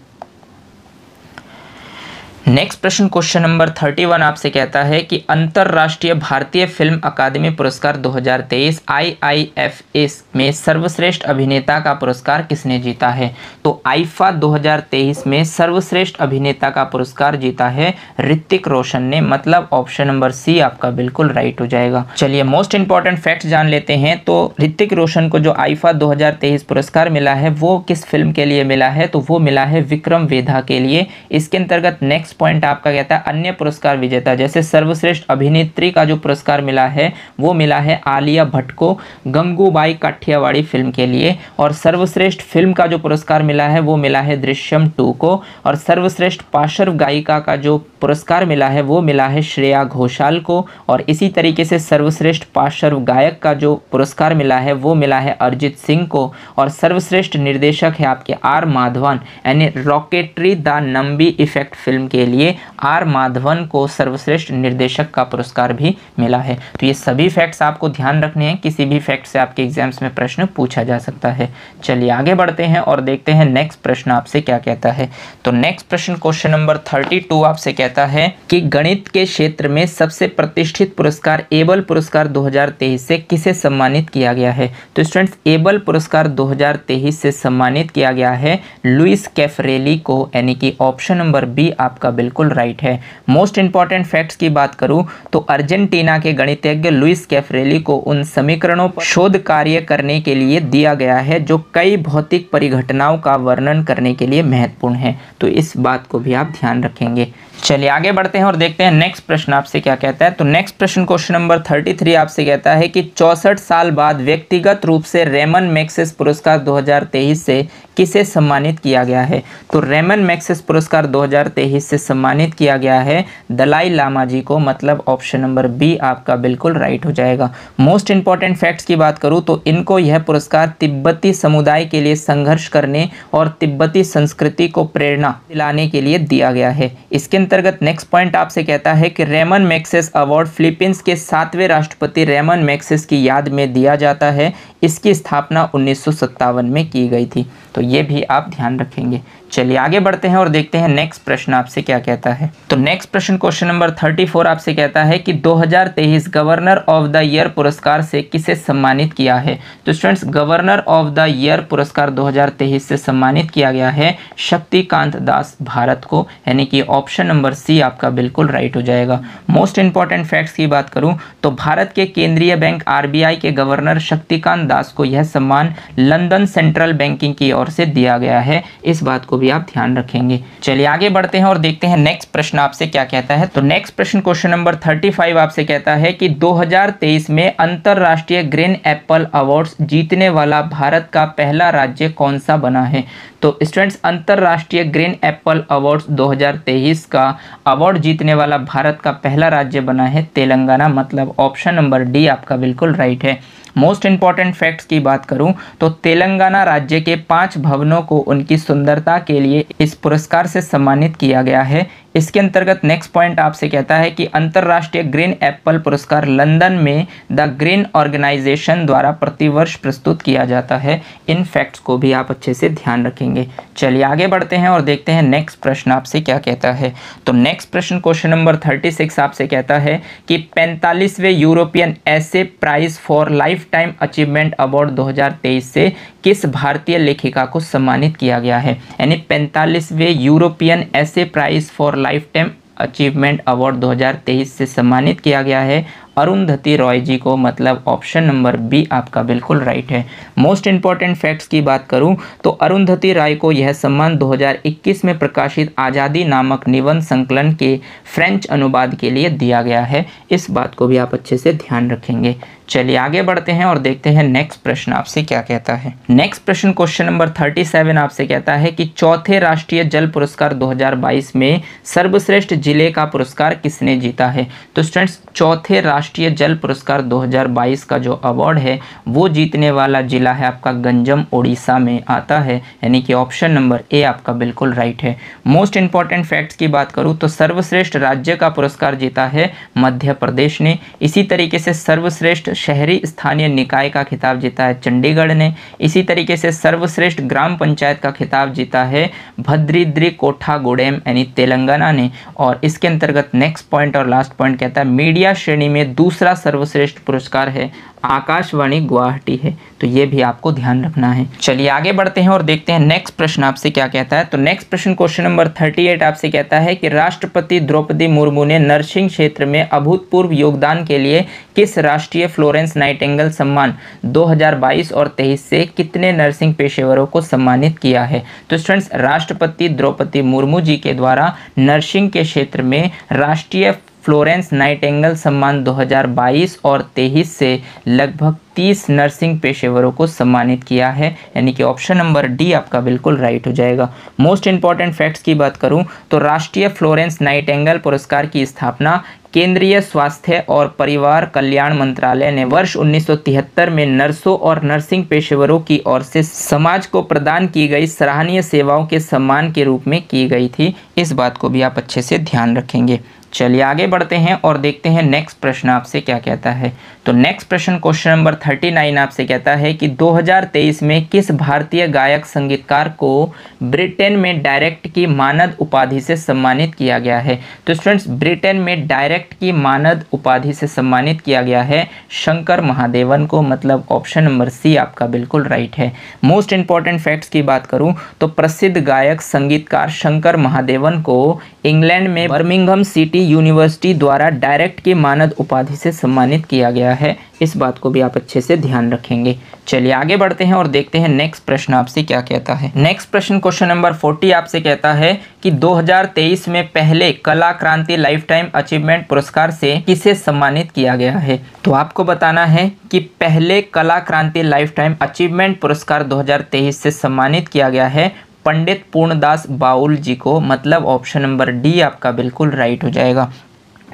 नेक्स्ट प्रश्न क्वेश्चन नंबर 31 आपसे कहता है कि अंतर्राष्ट्रीय भारतीय फिल्म अकादमी पुरस्कार 2023 IIFA में सर्वश्रेष्ठ अभिनेता का पुरस्कार किसने जीता है। तो आईफा 2023 में सर्वश्रेष्ठ अभिनेता का पुरस्कार जीता है ऋतिक रोशन ने, मतलब ऑप्शन नंबर सी आपका बिल्कुल राइट हो जाएगा। चलिए मोस्ट इंपॉर्टेंट फैक्ट्स जान लेते हैं। तो ऋतिक रोशन को जो आईफा 2023 पुरस्कार मिला है वो किस फिल्म के लिए मिला है। तो वो मिला है विक्रम वेधा के लिए। इसके अंतर्गत नेक्स्ट पॉइंट आपका कहता है अन्य पुरस्कार विजेता, जैसे सर्वश्रेष्ठ अभिनेत्री का जो पुरस्कार मिला है वो मिला है आलिया भट्ट को गंगूबाई काठियावाड़ी फिल्म के लिए। और सर्वश्रेष्ठ फिल्म का जो पुरस्कार मिला है वो मिला है दृश्यम 2 को। और सर्वश्रेष्ठ पार्श्व गायिका का जो पुरस्कार मिला है वो मिला है श्रेया घोषाल को। और इसी तरीके से सर्वश्रेष्ठ पार्श्व गायक का जो पुरस्कार मिला है वो मिला है अरिजीत सिंह को। और सर्वश्रेष्ठ निर्देशक है आपके आर माधवन, यानी rocketry the Nambi effect film के लिए आर माधवन को सर्वश्रेष्ठ निर्देशक का पुरस्कार भी मिला है। तो ये सभी फैक्ट्स आपको ध्यान रखने हैं, किसी भी फैक्ट से आपके एग्जाम्स में प्रश्न पूछा जा सकता है। चलिए आगे बढ़ते हैं और देखते हैं नेक्स्ट प्रश्न आपसे क्या कहता है। तो नेक्स्ट प्रश्न क्वेश्चन नंबर 32 आपसे कहता है कि गणित के क्षेत्र में सबसे प्रतिष्ठित पुरस्कार एबल पुरस्कार 2023 से किसे सम्मानित किया गया है। तो स्टूडेंट्स, एबल पुरस्कार 2023 से सम्मानित किया गया है लुइस कैफरेली को, यानी कि ऑप्शन नंबर बी आपका बिल्कुल राइट है। मोस्ट इंपॉर्टेंट फैक्ट्स की बात करूं तो अर्जेंटीना के गणितज्ञ लुइस कैफरेली को उन समीकरणों पर शोध कार्य करने के लिए दिया गया है जो कई भौतिक परिघटनाओं का वर्णन करने के लिए महत्वपूर्ण है। तो इस बात को भी आप ध्यान रखेंगे। चलिए आगे बढ़ते हैं और देखते हैं नेक्स्ट प्रश्न आपसे क्या कहता है। तो नेक्स्ट प्रश्न क्वेश्चन नंबर 33 आपसे कहता है कि 64 साल बाद व्यक्तिगत रूप से रेमन मैग्सेसे पुरस्कार 2023 से किसे सम्मानित किया गया है। तो रेमन मैग्सेसे पुरस्कार 2023 से सम्मानित किया गया है दलाई लामा जी को, मतलब ऑप्शन नंबर बी आपका बिल्कुल राइट हो जाएगा। मोस्ट इंपॉर्टेंट फैक्ट्स की बात करूं तो इनको यह पुरस्कार तिब्बती समुदाय के लिए संघर्ष करने और तिब्बती संस्कृति को प्रेरणा दिलाने के लिए दिया गया है। इसके अंतर्गत नेक्स्ट पॉइंट आपसे कहता है कि रेमन मैग्सेसे अवार्ड फिलीपींस के 7वें राष्ट्रपति रेमन मैग्सेसे की याद में दिया जाता है। इसकी स्थापना 1957 में की गई थी। तो ये भी आप ध्यान रखेंगे। चलिए आगे बढ़ते हैं और देखते हैं नेक्स्ट प्रश्न आपसे क्या कहता है। तो नेक्स्ट प्रश्न क्वेश्चन नंबर 34 आपसे कहता है कि 2023 गवर्नर ऑफ द ईयर पुरस्कार से किसे सम्मानित किया है। तो students, governor of the year पुरस्कार 2023 से सम्मानित किया गया है शक्तिकांत दास भारत को, यानी कि ऑप्शन नंबर सी आपका बिल्कुल राइट हो जाएगा। मोस्ट इंपॉर्टेंट फैक्ट्स की बात करूं तो भारत के केंद्रीय बैंक RBI के गवर्नर शक्तिकांत दास को यह सम्मान लंदन सेंट्रल बैंकिंग की ओर से दिया गया है। इस बात को को भी आप ध्यान रखेंगे। चलिए आगे बढ़ते हैं और देखते हैं नेक्स्ट प्रश्न आपसे क्या कहता है। तो नेक्स्ट प्रश्न क्वेश्चन नंबर 35 आपसे कहता है कि 2023 में अंतरराष्ट्रीय ग्रीन एप्पल अवार्ड्स जीतने वाला भारत का पहला राज्य कौन सा बना है। तो स्टूडेंट्स, अंतरराष्ट्रीय ग्रीन एप्पल अवार्ड्स 2023 का अवार्ड जीतने वाला भारत का पहला राज्य बना है तेलंगाना, मतलब ऑप्शन नंबर डी आपका बिल्कुल राइट है। मोस्ट इंपॉर्टेंट फैक्ट्स की बात करूं तो तेलंगाना राज्य के 5 भवनों को उनकी सुंदरता के लिए इस पुरस्कार से सम्मानित किया गया है। इसके अंतर्गत नेक्स्ट पॉइंट आपसे कहता है कि अंतर्राष्ट्रीय ग्रीन एप्पल पुरस्कार लंदन में द ग्रीन ऑर्गेनाइजेशन द्वारा प्रतिवर्ष प्रस्तुत किया जाता है। इन फैक्ट्स को भी आप अच्छे से ध्यान रखेंगे। चलिए आगे बढ़ते हैं और देखते हैं नेक्स्ट प्रश्न आपसे क्या कहता है। तो नेक्स्ट प्रश्न क्वेश्चन नंबर 36 आपसे कहता है कि 45वें European essay prize for life time achievement award 2023 से किस भारतीय लेखिका को सम्मानित किया गया है। यानी 45वें European essay prize for life time achievement award 2023 से सम्मानित किया गया है अरुंधति रॉय जी को, मतलब ऑप्शन नंबर बी आपका बिल्कुल राइट है। मोस्ट इंपॉर्टेंट फैक्ट्स की बात करूं तो अरुंधति रॉय को यह सम्मान 2021 में प्रकाशित आज़ादी नामक निबंध संकलन के फ्रेंच अनुवाद के लिए दिया गया है। इस बात को भी आप अच्छे से ध्यान रखेंगे। चलिए आगे बढ़ते हैं और देखते हैं नेक्स्ट प्रश्न आपसे क्या कहता है। नेक्स्ट प्रश्न क्वेश्चन नंबर 37 आपसे कहता है कि चौथे राष्ट्रीय जल पुरस्कार 2022 में सर्वश्रेष्ठ जिले का पुरस्कार किसने जीता है। तो स्टूडेंट्स, चौथे राष्ट्रीय जल पुरस्कार 2022 का जो अवार्ड है वो जीतने वाला जिला है आपका गंजम, उड़ीसा में आता है, यानी कि ऑप्शन नंबर ए आपका बिल्कुल राइट है। मोस्ट इंपॉर्टेंट फैक्ट्स की बात करूं तो सर्वश्रेष्ठ राज्य का पुरस्कार जीता है मध्य प्रदेश ने। इसी तरीके से सर्वश्रेष्ठ शहरी स्थानीय निकाय का खिताब जीता है चंडीगढ़ ने। इसी तरीके से सर्वश्रेष्ठ ग्राम पंचायत का खिताब जीता है भद्रिद्री कोठागुडेम यानी तेलंगाना ने। और इसके अंतर्गत नेक्स्ट पॉइंट और लास्ट पॉइंट कहता है मीडिया श्रेणी में दूसरा सर्वश्रेष्ठ पुरस्कार है आकाशवाणी गुवाहाटी है। तो ये भी आपको ध्यान रखना है। चलिए आगे बढ़ते हैं और देखते हैं नेक्स्ट प्रश्न आपसे क्या कहता है। तो नेक्स्ट प्रश्न क्वेश्चन नंबर 38 आपसे कहता है कि राष्ट्रपति द्रौपदी मुर्मू ने नर्सिंग क्षेत्र में अभूतपूर्व योगदान के लिए किस राष्ट्रीय फ्लोरेंस नाइटिंगेल सम्मान 2022 और 23 से कितने नर्सिंग पेशेवरों को सम्मानित किया है। तो स्टूडेंट्स, राष्ट्रपति द्रौपदी मुर्मू जी के द्वारा नर्सिंग के क्षेत्र में राष्ट्रीय फ्लोरेंस नाइटिंगेल सम्मान 2022 और 23 से लगभग 30 नर्सिंग पेशेवरों को सम्मानित किया है, यानी कि ऑप्शन नंबर डी आपका बिल्कुल राइट हो जाएगा। मोस्ट इंपॉर्टेंट फैक्ट्स की बात करूं तो राष्ट्रीय फ्लोरेंस नाइटिंगेल पुरस्कार की स्थापना केंद्रीय स्वास्थ्य और परिवार कल्याण मंत्रालय ने वर्ष 1973 में नर्सों और नर्सिंग पेशेवरों की ओर से समाज को प्रदान की गई सराहनीय सेवाओं के सम्मान के रूप में की गई थी। इस बात को भी आप अच्छे से ध्यान रखेंगे। चलिए आगे बढ़ते हैं और देखते हैं नेक्स्ट प्रश्न आपसे क्या कहता है। तो नेक्स्ट प्रश्न क्वेश्चन नंबर 39 आपसे कहता है कि 2023 में किस भारतीय गायक संगीतकार को ब्रिटेन में डायरेक्ट की मानद उपाधि से सम्मानित किया गया है। तो स्टूडेंट्स, ब्रिटेन में डायरेक्ट की मानद उपाधि से सम्मानित किया गया है शंकर महादेवन को, मतलब ऑप्शन नंबर सी आपका बिल्कुल राइट है। मोस्ट इंपॉर्टेंट फैक्ट्स की बात करूं तो प्रसिद्ध गायक संगीतकार शंकर महादेवन को इंग्लैंड में बर्मिंघम सिटी यूनिवर्सिटी द्वारा डायरेक्ट की मानद उपाधि से सम्मानित किया गया है। इस बात को भी आप अच्छे से ध्यान रखेंगे। चलिए आगे बढ़ते हैं और देखते हैं नेक्स्ट प्रश्न आपसे क्या कहता है। नेक्स्ट प्रश्न क्वेश्चन नंबर 40 आपसे कहता है कि 2023 में पहले कला क्रांति लाइफ टाइम अचीवमेंट पुरस्कार से किसे सम्मानित किया गया है। तो आपको बताना है कि पहले कला क्रांति लाइफ टाइम अचीवमेंट पुरस्कार 2023 से सम्मानित किया गया है पंडित पूर्णदास बाउल जी को, मतलब ऑप्शन नंबर डी आपका बिल्कुल राइट हो जाएगा।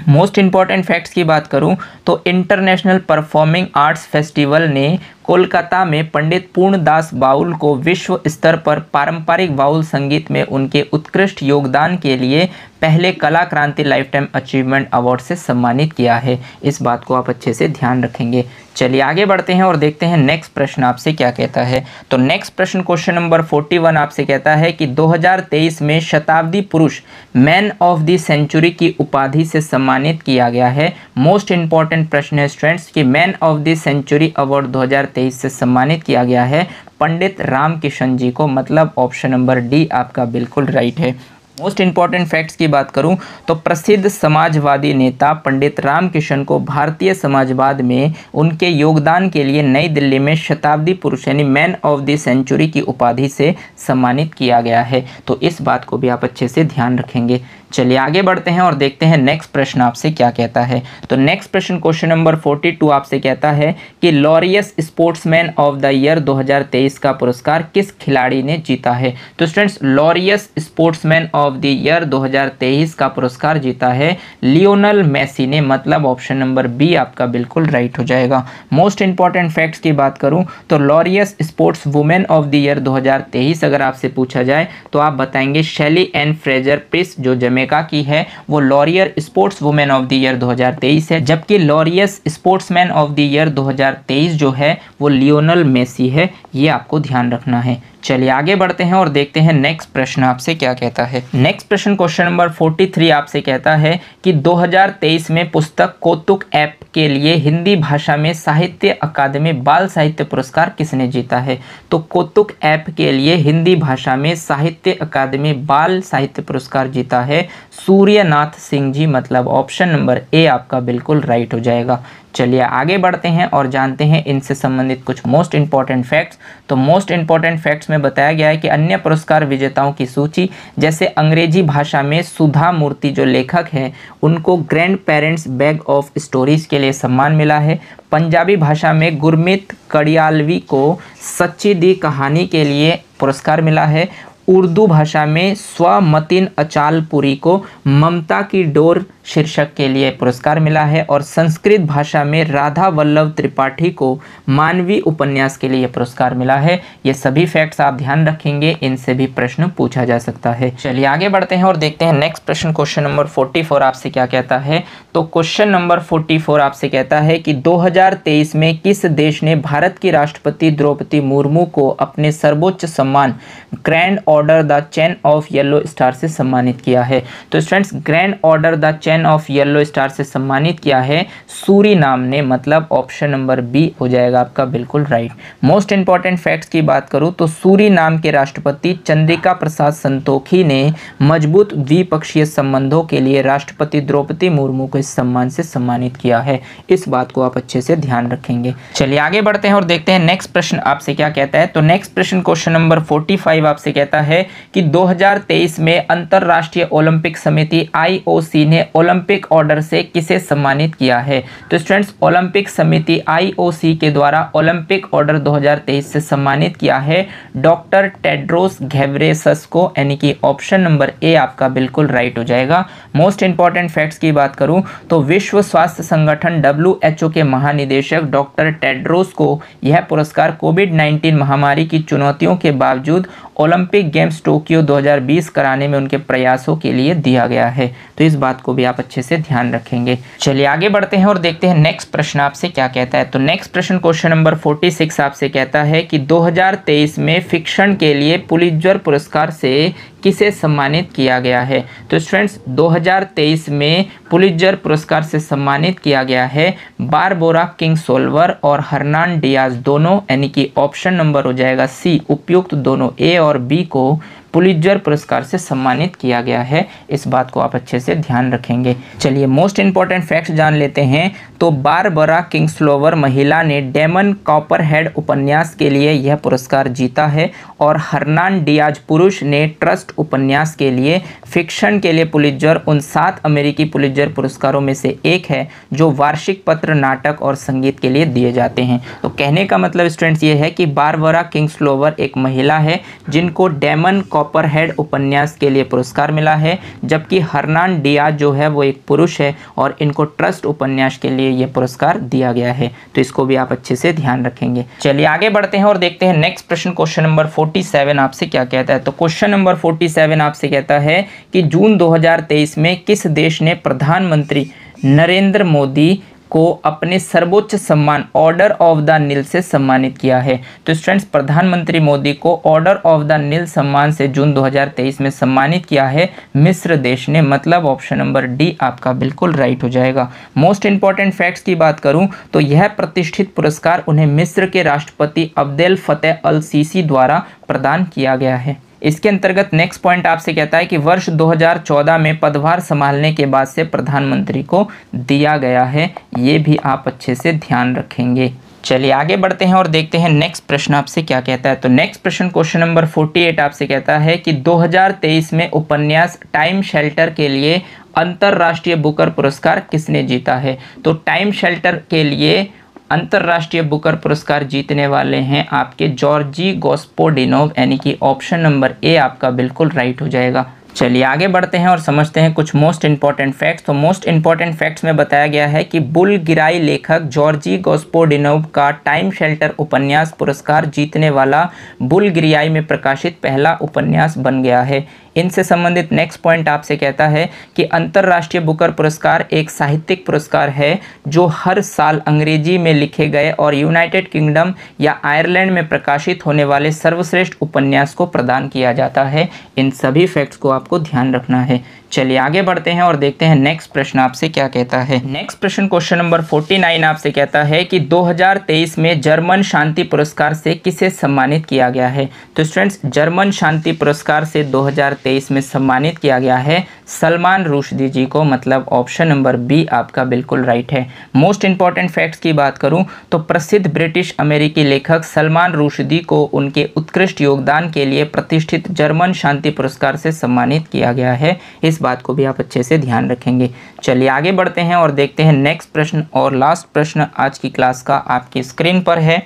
मोस्ट इंपॉर्टेंट फैक्ट्स की बात करूं तो इंटरनेशनल परफॉर्मिंग आर्ट्स फेस्टिवल ने कोलकाता में पंडित पूर्णदास बाउल को विश्व स्तर पर पारंपरिक बाउल संगीत में उनके उत्कृष्ट योगदान के लिए पहले कला क्रांति लाइफ टाइम अचीवमेंट अवार्ड से सम्मानित किया है। इस बात को आप अच्छे से ध्यान रखेंगे। चलिए आगे बढ़ते हैं और देखते हैं नेक्स्ट प्रश्न आपसे क्या कहता है। तो नेक्स्ट प्रश्न क्वेश्चन नंबर 41 आपसे कहता है कि 2023 में शताब्दी पुरुष मैन ऑफ द सेंचुरी की उपाधि से सम्मानित किया गया है। मोस्ट इंपॉर्टेंट प्रश्न है स्टूडेंट्स कि man of the century award 2023 से सम्मानित किया गया है पंडित राम किशन जी को, मतलब ऑप्शन नंबर डी आपका बिल्कुल राइट है। मोस्ट इंपॉर्टेंट फैक्ट्स की बात करूं तो प्रसिद्ध समाजवादी नेता पंडित रामकिशन को भारतीय समाजवाद में उनके योगदान के लिए नई दिल्ली में शताब्दी पुरुष यानी मैन ऑफ द सेंचुरी की उपाधि से सम्मानित किया गया है। तो इस बात को भी आप अच्छे से ध्यान रखेंगे। चलिए आगे बढ़ते हैं और देखते हैं नेक्स्ट प्रश्न आपसे क्या कहता है। तो नेक्स्ट प्रश्न क्वेश्चन नंबर 42 आपसे कहता है कि Laureus sportsman of the year 2023 का पुरस्कार किस खिलाड़ी ने जीता है। तो students Laureus sportsman of the year 2023 का पुरस्कार जीता है लियोनल मेसी ने, मतलब ऑप्शन नंबर बी आपका बिल्कुल राइट हो जाएगा। मोस्ट इंपॉर्टेंट फैक्ट्स की बात करूं तो Laureus sports women of the year 2023 अगर आपसे पूछा जाए तो आप बताएंगे शेली एन फ्रेजर प्रिस जो जमैका की है, वो Laurier sports women of the year 2023 है, जबकि Laureus sportsman of the year 2023 जो है वो लियोनल मेसी है। ये आपको ध्यान रखना है। चलिए आगे बढ़ते हैं और देखते हैं नेक्स्ट प्रश्न आपसे क्या कहता है। नेक्स्ट प्रश्न क्वेश्चन नंबर 43 आपसे कहता है कि 2023 में पुस्तक कौतुक ऐप के लिए हिंदी भाषा में साहित्य अकादमी बाल साहित्य पुरस्कार किसने जीता है। तो कौतुक ऐप के लिए हिंदी भाषा में साहित्य अकादमी बाल साहित्य पुरस्कार जीता है सूर्यनाथ सिंह जी, मतलब ऑप्शन नंबर ए आपका बिल्कुल राइट हो जाएगा। चलिए आगे बढ़ते हैं और जानते हैं इनसे संबंधित कुछ मोस्ट इंपॉर्टेंट फैक्ट्स। तो मोस्ट इंपॉर्टेंट फैक्ट्स में बताया गया है कि अन्य पुरस्कार विजेताओं की सूची, जैसे अंग्रेजी भाषा में सुधा मूर्ति जो लेखक हैं उनको grand parents bag of stories के लिए सम्मान मिला है। पंजाबी भाषा में गुरमीत कड़ियालवी को सच्ची दी कहानी के लिए पुरस्कार मिला है। उर्दू भाषा में स्वमतिन अचालपुरी को ममता की डोर शीर्षक के लिए पुरस्कार मिला है और संस्कृत भाषा में राधा वल्लभ त्रिपाठी को मानवीय उपन्यास के लिए पुरस्कार मिला है। ये सभी फैक्ट्स आप ध्यान रखेंगे, इनसे भी प्रश्न पूछा जा सकता है। चलिए आगे बढ़ते हैं और देखते हैं नेक्स्ट प्रश्न क्वेश्चन नंबर 44 आपसे क्या कहता है। तो क्वेश्चन नंबर 44 आपसे कहता है कि 2023 में किस देश ने भारत की राष्ट्रपति द्रौपदी मुर्मू को अपने सर्वोच्च सम्मान grand order the chain of yellow star से सम्मानित किया है। तो students grand order the chain of yellow star से सम्मानित किया है सूरीनाम ने, मतलब ऑप्शन नंबर बी हो जाएगा आपका बिल्कुल राइट। मोस्ट इंपॉर्टेंट फैक्ट्स की बात करूं तो सूरीनाम के राष्ट्रपति चंद्रिका प्रसाद संतोखी ने मजबूत द्विपक्षीय संबंधों के लिए राष्ट्रपति द्रौपदी मुर्मू को इस सम्मान से सम्मानित किया है। इस बात को आप अच्छे से ध्यान रखेंगे। चलिए आगे बढ़ते हैं और देखते हैं नेक्स्ट प्रश्न आपसे क्या कहता है। तो नेक्स्ट प्रश्न क्वेश्चन नंबर 45 आपसे कहता है कि 2023 में अंतरराष्ट्रीय ओलंपिक समिति IOC ने ओलंपिक ऑर्डर से किसे सम्मानित किया है। तो स्टूडेंट्स ओलंपिक समिति IOC के द्वारा ओलंपिक ऑर्डर 2023 से सम्मानित किया है डॉक्टर टेड्रोस घेब्रेयेसस को, यानी कि ऑप्शन नंबर ए आपका बिल्कुल राइट हो जाएगा। मोस्ट इंपॉर्टेंट फैक्ट्स की बात करूं तो विश्व स्वास्थ्य संगठन WHO के महानिदेशक डॉक्टर टेड्रोस को यह पुरस्कार कोविड-19 महामारी की चुनौतियों के बावजूद ओलंपिक गेम्स टोक्यो 2020 कराने में उनके प्रयासों के लिए दिया गया है। तो इस बात को भी आप अच्छे से ध्यान रखेंगे। चलिए आगे बढ़ते हैं और देखते हैं नेक्स्ट प्रश्न आपसे क्या कहता है। तो नेक्स्ट प्रश्न क्वेश्चन नंबर 46 आपसे कहता है कि 2023 में फिक्शन के लिए पुलित्जर पुरस्कार से किसे सम्मानित किया गया है। तो स्टूडेंट्स 2023 में पुलित्जर पुरस्कार से सम्मानित किया गया है बारबोरा किंगसोल्वर और हर्नान डियाज दोनों, यानी कि ऑप्शन नंबर हो जाएगा सी, उपयुक्त दोनों ए और बी को पुलित्जर पुरस्कार से सम्मानित किया गया है। इस बात को आप अच्छे से ध्यान रखेंगे। चलिए मोस्ट इंपॉर्टेंट फैक्ट्स जान लेते हैं। तो बारबरा किंगसोल्वर महिला ने डेमन कॉपरहेड उपन्यास के लिए यह पुरस्कार जीता है और हर्नान डियाज पुरुष ने ट्रस्ट उपन्यास के लिए फिक्शन के लिए पुलित्जर उन 7 अमेरिकी पुलित्जर पुरस्कारों में से एक है जो वार्षिक पत्र, नाटक और संगीत के लिए दिए जाते हैं। तो कहने का मतलब स्टूडेंट्स ये है कि बारबरा किंगसोल्वर एक महिला है जिनको डेमन कॉपरहेड उपन्यास के लिए पुरस्कार मिला है, जबकि हर्नान डियाज जो है वो एक पुरुष है और इनको ट्रस्ट उपन्यास के लिए यह पुरस्कार दिया गया है। तो इसको भी आप अच्छे से ध्यान रखेंगे। चलिए आगे बढ़ते हैं और देखते हैं नेक्स्ट प्रश्न क्वेश्चन नंबर 47 आपसे क्या कहता है। तो क्वेश्चन नंबर 47 आपसे कहता है कि जून 2023 में किस देश ने प्रधानमंत्री नरेंद्र मोदी को अपने सर्वोच्च सम्मान ऑर्डर ऑफ द नील से सम्मानित किया है। तो स्टूडेंट्स प्रधानमंत्री मोदी को ऑर्डर ऑफ द नील सम्मान से जून 2023 में सम्मानित किया है मिस्र देश ने, मतलब ऑप्शन नंबर डी आपका बिल्कुल राइट हो जाएगा। मोस्ट इंपॉर्टेंट फैक्ट्स की बात करूं तो यह प्रतिष्ठित पुरस्कार उन्हें मिस्र के राष्ट्रपति अब्देल फतेह अल सीसी द्वारा प्रदान किया गया है। इसके अंतर्गत नेक्स्ट पॉइंट आपसे कहता है कि वर्ष 2014 में पदभार संभालने के बाद से प्रधानमंत्री को दिया गया है। ये भी आप अच्छे से ध्यान रखेंगे। चलिए आगे बढ़ते हैं और देखते हैं नेक्स्ट प्रश्न आपसे क्या कहता है। तो नेक्स्ट प्रश्न क्वेश्चन नंबर 48 आपसे कहता है कि 2023 में उपन्यास टाइम शेल्टर के लिए अंतर्राष्ट्रीय बुकर पुरस्कार किसने जीता है। तो टाइम शेल्टर के लिए अंतर्राष्ट्रीय बुकर पुरस्कार जीतने वाले हैं आपके जॉर्जी गोस्पोडिनोव, यानी कि ऑप्शन नंबर ए आपका बिल्कुल राइट हो जाएगा। चलिए आगे बढ़ते हैं और समझते हैं कुछ मोस्ट इंपॉर्टेंट फैक्ट्स। तो मोस्ट इंपॉर्टेंट फैक्ट्स में बताया गया है कि बुल्गारियाई लेखक जॉर्जी गोस्पोडिनोव का टाइम शेल्टर उपन्यास पुरस्कार जीतने वाला बुल्गारियाई में प्रकाशित पहला उपन्यास बन गया है। इनसे संबंधित नेक्स्ट पॉइंट आपसे कहता है कि अंतर्राष्ट्रीय बुकर पुरस्कार एक साहित्यिक पुरस्कार है जो हर साल अंग्रेजी में लिखे गए और यूनाइटेड किंगडम या आयरलैंड में प्रकाशित होने वाले सर्वश्रेष्ठ उपन्यास को प्रदान किया जाता है। इन सभी फैक्ट्स को आपको ध्यान रखना है। चलिए आगे बढ़ते हैं और देखते हैं नेक्स्ट प्रश्न आपसे क्या कहता है। नेक्स्ट प्रश्न क्वेश्चन नंबर 49 आपसे कहता है कि 2023 में जर्मन शांति पुरस्कार से किसे सम्मानित किया गया है। तो स्टूडेंट्स, जर्मन शांति पुरस्कार से 2023 में सम्मानित किया गया है सलमान रुश्दी जी को, मतलब ऑप्शन नंबर बी आपका बिल्कुल राइट है। मोस्ट इंपॉर्टेंट फैक्ट्स की बात करूं तो प्रसिद्ध ब्रिटिश अमेरिकी लेखक सलमान रुश्दी को उनके उत्कृष्ट योगदान के लिए प्रतिष्ठित जर्मन शांति पुरस्कार से सम्मानित किया गया है। इस बात को भी आप अच्छे से ध्यान रखेंगे। चलिए आगे बढ़ते हैं और देखते हैं नेक्स्ट प्रश्न और लास्ट प्रश्न आज की क्लास का आपकी स्क्रीन पर है।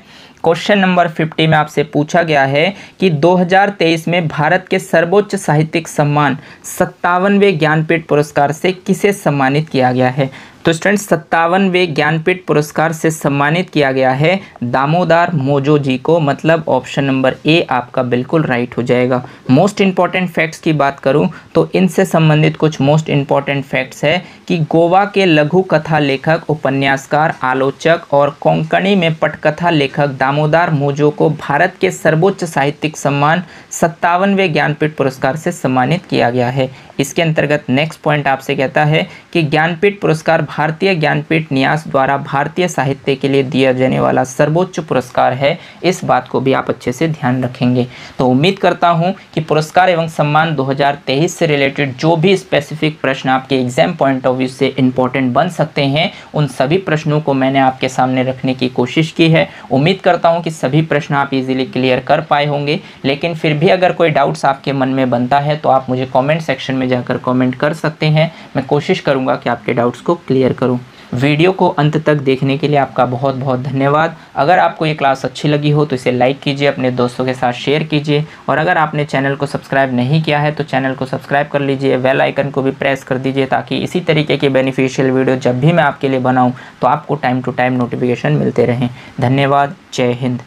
क्वेश्चन नंबर 50 में आपसे पूछा गया है कि 2023 में भारत के सर्वोच्च साहित्यिक सम्मान 57वें ज्ञानपीठ पुरस्कार से किसे सम्मानित किया गया है। तो स्टूडेंट्स, 57वें ज्ञानपीठ पुरस्कार से सम्मानित किया गया है दामोदर मोजो जी को, मतलब ऑप्शन नंबर ए आपका बिल्कुल राइट हो जाएगा। मोस्ट इंपॉर्टेंट फैक्ट्स की बात करूं तो इनसे संबंधित कुछ मोस्ट इंपॉर्टेंट फैक्ट्स है कि गोवा के लघु कथा लेखक, उपन्यासकार, आलोचक और कोंकणी में पटकथा लेखक दामोदर मोजो को भारत के सर्वोच्च साहित्यिक सम्मान 57वें ज्ञानपीठ पुरस्कार से सम्मानित किया गया है। इसके अंतर्गत नेक्स्ट पॉइंट आपसे कहता है कि ज्ञानपीठ पुरस्कार भारतीय ज्ञानपीठ न्यास द्वारा भारतीय साहित्य के लिए दिया जाने वाला सर्वोच्च पुरस्कार है। इस बात को भी आप अच्छे से ध्यान रखेंगे। तो उम्मीद करता हूं कि पुरस्कार एवं सम्मान 2023 से रिलेटेड जो भी स्पेसिफिक प्रश्न आपके एग्जाम पॉइंट ऑफ व्यू से इंपॉर्टेंट बन सकते हैं, उन सभी प्रश्नों को मैंने आपके सामने रखने की कोशिश की है। उम्मीद करता हूं कि सभी प्रश्न आप इजीली क्लियर कर पाए होंगे, लेकिन फिर भी अगर कोई डाउट्स आपके मन में बनता है तो आप मुझे कमेंट सेक्शन में जाकर कमेंट कर सकते हैं। मैं कोशिश करूंगा कि आपके डाउट्स को क्लियर करूं। वीडियो को अंत तक देखने के लिए आपका बहुत बहुत धन्यवाद। अगर आपको ये क्लास अच्छी लगी हो तो इसे लाइक कीजिए, अपने दोस्तों के साथ शेयर कीजिए, और अगर आपने चैनल को सब्सक्राइब नहीं किया है तो चैनल को सब्सक्राइब कर लीजिए, बेल आइकन को भी प्रेस कर दीजिए, ताकि इसी तरीके के बेनिफिशियल वीडियो जब भी मैं आपके लिए बनाऊं तो आपको टाइम टू टाइम नोटिफिकेशन मिलते रहें। धन्यवाद। जय हिंद।